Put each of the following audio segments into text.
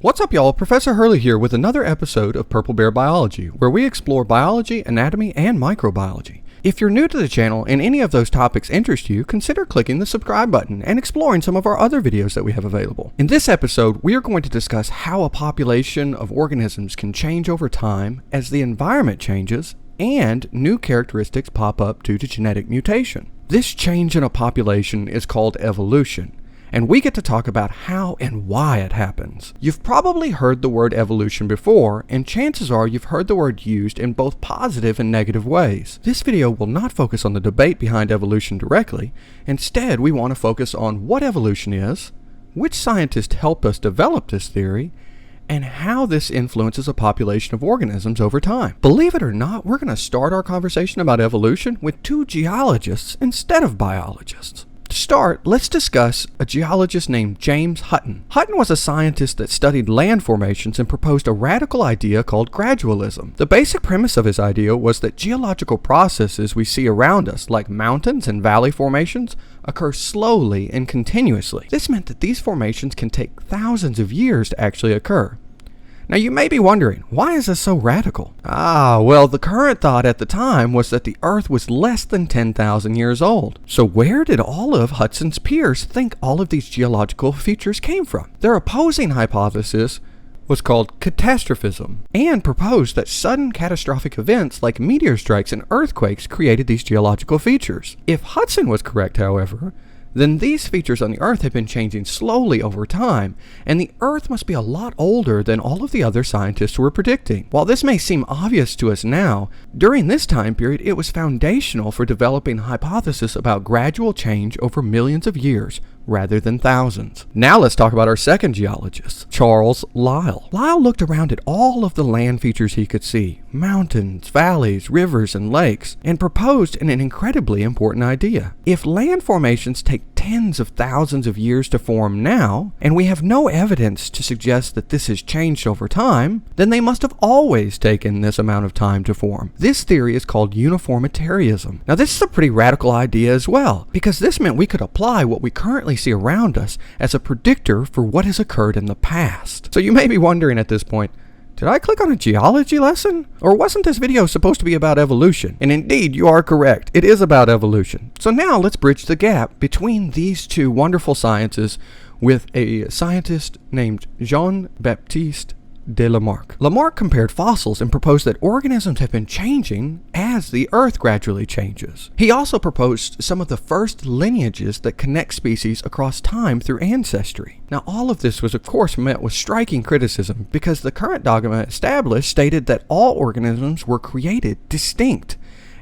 What's up, y'all? Professor Hurley here with another episode of Purple Bear Biology, where we explore biology, anatomy, and microbiology. If you're new to the channel and any of those topics interest you, consider clicking the subscribe button and exploring some of our other videos that we have available. In this episode, we are going to discuss how a population of organisms can change over time as the environment changes and new characteristics pop up due to genetic mutation. This change in a population is called evolution, and we get to talk about how and why it happens. You've probably heard the word evolution before, and chances are you've heard the word used in both positive and negative ways. This video will not focus on the debate behind evolution directly. Instead, we want to focus on what evolution is, which scientists helped us develop this theory, and how this influences a population of organisms over time. Believe it or not, we're going to start our conversation about evolution with two geologists instead of biologists. To start, let's discuss a geologist named James Hutton. Hutton was a scientist that studied land formations and proposed a radical idea called gradualism. The basic premise of his idea was that geological processes we see around us, like mountains and valley formations, occur slowly and continuously. This meant that these formations can take thousands of years to actually occur. Now you may be wondering, why is this so radical? Well, the current thought at the time was that the Earth was less than 10,000 years old. So where did all of Hutton's peers think all of these geological features came from? Their opposing hypothesis was called catastrophism, and proposed that sudden catastrophic events like meteor strikes and earthquakes created these geological features. If Hutton was correct, however, then these features on the Earth have been changing slowly over time, and the Earth must be a lot older than all of the other scientists were predicting. While this may seem obvious to us now, during this time period it was foundational for developing a hypothesis about gradual change over millions of years, rather than thousands. Now let's talk about our second geologist, Charles Lyell. Lyell looked around at all of the land features he could see, mountains, valleys, rivers, and lakes, and proposed an incredibly important idea. If land formations take tens of thousands of years to form now, and we have no evidence to suggest that this has changed over time, then they must have always taken this amount of time to form. This theory is called uniformitarianism. Now this is a pretty radical idea as well, because this meant we could apply what we currently see around us as a predictor for what has occurred in the past. So you may be wondering at this point, did I click on a geology lesson? Or wasn't this video supposed to be about evolution? And indeed, you are correct. It is about evolution. So now let's bridge the gap between these two wonderful sciences with a scientist named Jean-Baptiste de Lamarck. Lamarck compared fossils and proposed that organisms have been changing as the Earth gradually changes. He also proposed some of the first lineages that connect species across time through ancestry. Now all of this was of course met with striking criticism because the current dogma established stated that all organisms were created distinct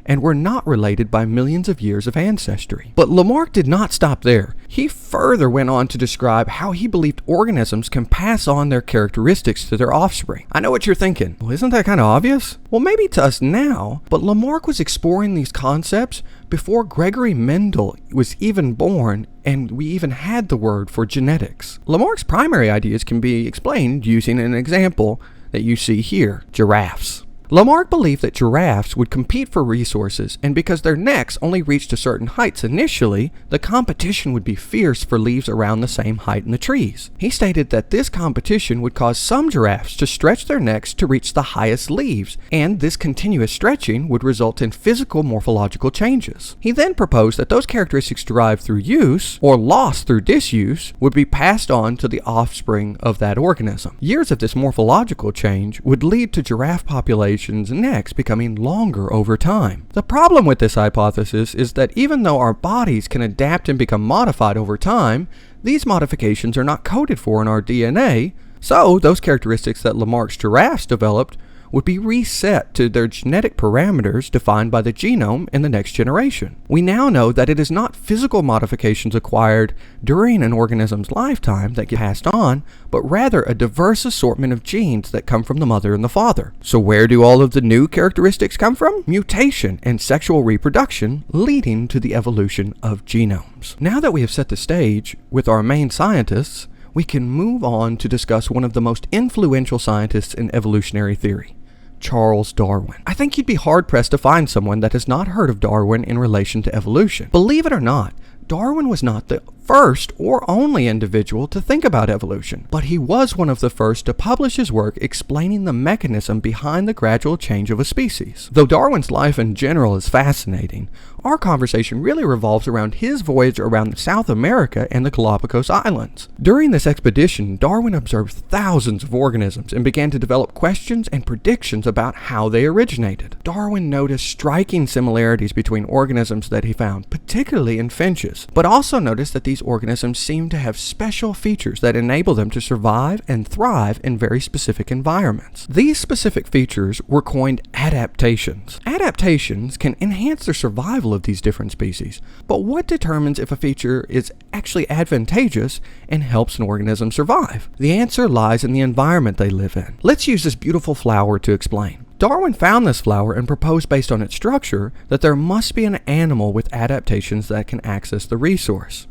and were not related by millions of years of ancestry. But Lamarck did not stop there. He further went on to describe how he believed organisms can pass on their characteristics to their offspring. I know what you're thinking. Well, isn't that kind of obvious? Well, maybe to us now, but Lamarck was exploring these concepts before Gregory Mendel was even born and we even had the word for genetics. Lamarck's primary ideas can be explained using an example that you see here, giraffes. Lamarck believed that giraffes would compete for resources, and because their necks only reached to certain heights initially, the competition would be fierce for leaves around the same height in the trees. He stated that this competition would cause some giraffes to stretch their necks to reach the highest leaves, and this continuous stretching would result in physical morphological changes. He then proposed that those characteristics derived through use, or lost through disuse, would be passed on to the offspring of that organism. Years of this morphological change would lead to giraffe populations necks becoming longer over time. The problem with this hypothesis is that even though our bodies can adapt and become modified over time, these modifications are not coded for in our DNA, so those characteristics that Lamarck's giraffes developed would be reset to their genetic parameters defined by the genome in the next generation. We now know that it is not physical modifications acquired during an organism's lifetime that get passed on, but rather a diverse assortment of genes that come from the mother and the father. So where do all of the new characteristics come from? Mutation and sexual reproduction, leading to the evolution of genomes. Now that we have set the stage with our main scientists, we can move on to discuss one of the most influential scientists in evolutionary theory, Charles Darwin. I think you'd be hard-pressed to find someone that has not heard of Darwin in relation to evolution. Believe it or not, Darwin was not the first or only individual to think about evolution, but he was one of the first to publish his work explaining the mechanism behind the gradual change of a species. Though Darwin's life in general is fascinating, our conversation really revolves around his voyage around South America and the Galapagos Islands. During this expedition, Darwin observed thousands of organisms and began to develop questions and predictions about how they originated. Darwin noticed striking similarities between organisms that he found, particularly in finches, but also noticed that these organisms seemed to have special features that enable them to survive and thrive in very specific environments. These specific features were coined adaptations. Adaptations can enhance the survival of these different species, but what determines if a feature is actually advantageous and helps an organism survive? The answer lies in the environment they live in. Let's use this beautiful flower to explain. Darwin found this flower and proposed, based on its structure, that there must be an animal with adaptations that can access the resource.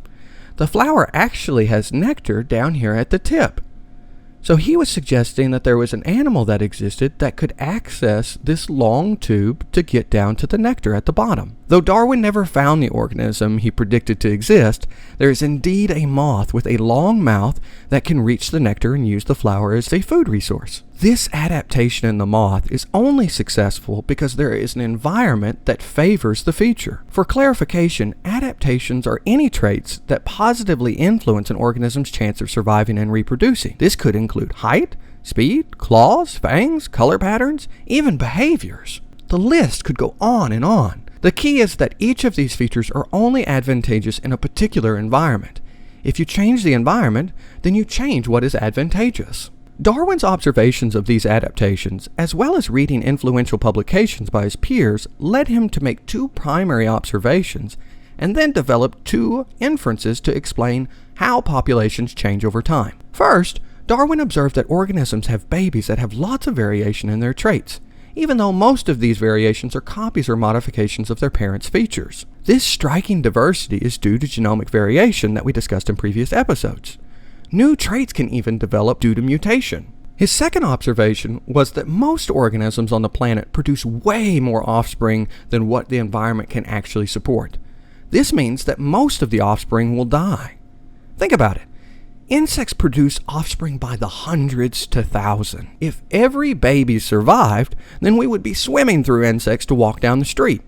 The flower actually has nectar down here at the tip. So he was suggesting that there was an animal that existed that could access this long tube to get down to the nectar at the bottom. Though Darwin never found the organism he predicted to exist, there is indeed a moth with a long mouth that can reach the nectar and use the flower as a food resource. This adaptation in the moth is only successful because there is an environment that favors the feature. For clarification, adaptations are any traits that positively influence an organism's chance of surviving and reproducing. This could include height, speed, claws, fangs, color patterns, even behaviors. The list could go on and on. The key is that each of these features are only advantageous in a particular environment. If you change the environment, then you change what is advantageous. Darwin's observations of these adaptations, as well as reading influential publications by his peers, led him to make two primary observations and then develop two inferences to explain how populations change over time. First, Darwin observed that organisms have babies that have lots of variation in their traits, even though most of these variations are copies or modifications of their parents' features. This striking diversity is due to genomic variation that we discussed in previous episodes. New traits can even develop due to mutation. His second observation was that most organisms on the planet produce way more offspring than what the environment can actually support. This means that most of the offspring will die. Think about it. Insects produce offspring by the hundreds to thousands. If every baby survived, then we would be swimming through insects to walk down the street.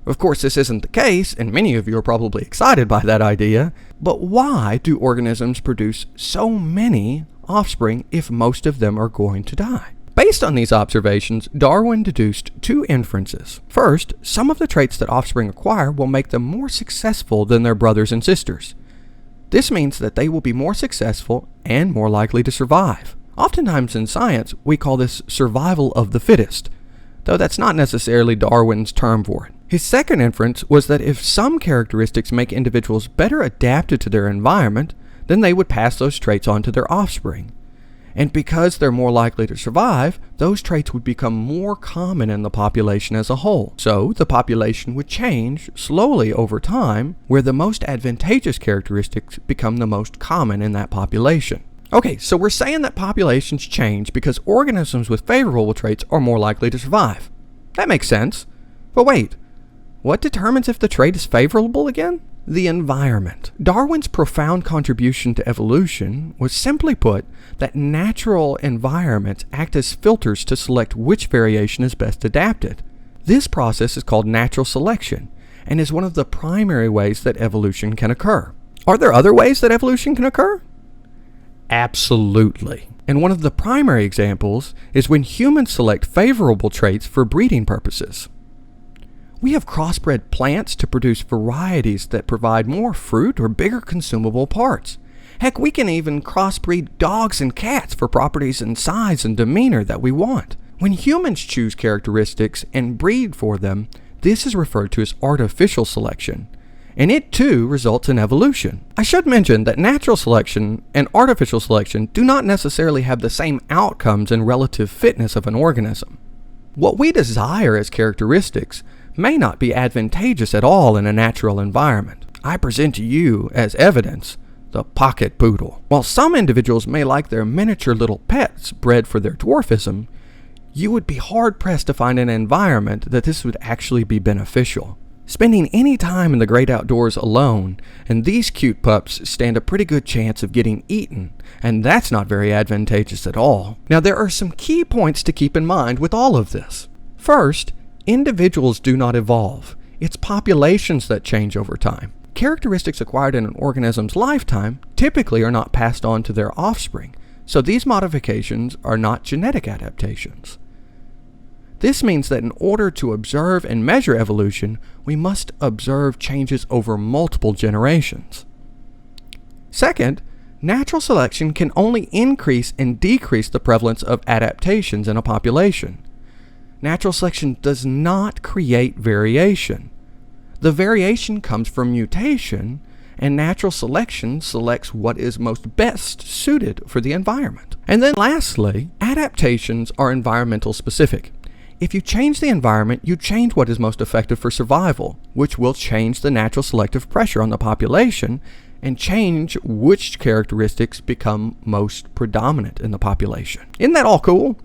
Of course, this isn't the case, and many of you are probably excited by that idea, but why do organisms produce so many offspring if most of them are going to die? Based on these observations, Darwin deduced two inferences. First, some of the traits that offspring acquire will make them more successful than their brothers and sisters. This means that they will be more successful and more likely to survive. Oftentimes in science, we call this survival of the fittest, though that's not necessarily Darwin's term for it. His second inference was that if some characteristics make individuals better adapted to their environment, then they would pass those traits on to their offspring. And because they're more likely to survive, those traits would become more common in the population as a whole. So the population would change slowly over time, where the most advantageous characteristics become the most common in that population. Okay, so we're saying that populations change because organisms with favorable traits are more likely to survive. That makes sense. But wait, what determines if the trait is favorable again? The environment. Darwin's profound contribution to evolution was, simply put, that natural environments act as filters to select which variation is best adapted. This process is called natural selection and is one of the primary ways that evolution can occur. Are there other ways that evolution can occur? Absolutely. And one of the primary examples is when humans select favorable traits for breeding purposes. We have crossbred plants to produce varieties that provide more fruit or bigger consumable parts. Heck, we can even crossbreed dogs and cats for properties in size and demeanor that we want. When humans choose characteristics and breed for them, this is referred to as artificial selection, and it too results in evolution. I should mention that natural selection and artificial selection do not necessarily have the same outcomes in relative fitness of an organism. What we desire as characteristics may not be advantageous at all in a natural environment. I present to you as evidence the pocket poodle. While some individuals may like their miniature little pets bred for their dwarfism, you would be hard-pressed to find an environment that this would actually be beneficial. spending any time in the great outdoors alone, and these cute pups stand a pretty good chance of getting eaten, and that's not very advantageous at all. Now, there are some key points to keep in mind with all of this. First, individuals do not evolve. It's populations that change over time. Characteristics acquired in an organism's lifetime typically are not passed on to their offspring, so these modifications are not genetic adaptations. This means that in order to observe and measure evolution, we must observe changes over multiple generations. Second, natural selection can only increase and decrease the prevalence of adaptations in a population. Natural selection does not create variation. The variation comes from mutation, and natural selection selects what is most best suited for the environment. And then lastly, adaptations are environmental specific. If you change the environment, you change what is most effective for survival, which will change the natural selective pressure on the population and change which characteristics become most predominant in the population. Isn't that all cool?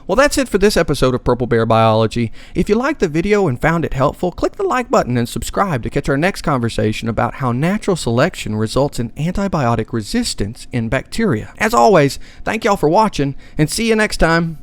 Well, that's it for this episode of Purple Bear Biology. If you liked the video and found it helpful, click the like button and subscribe to catch our next conversation about how natural selection results in antibiotic resistance in bacteria. As always, thank y'all for watching, and see you next time.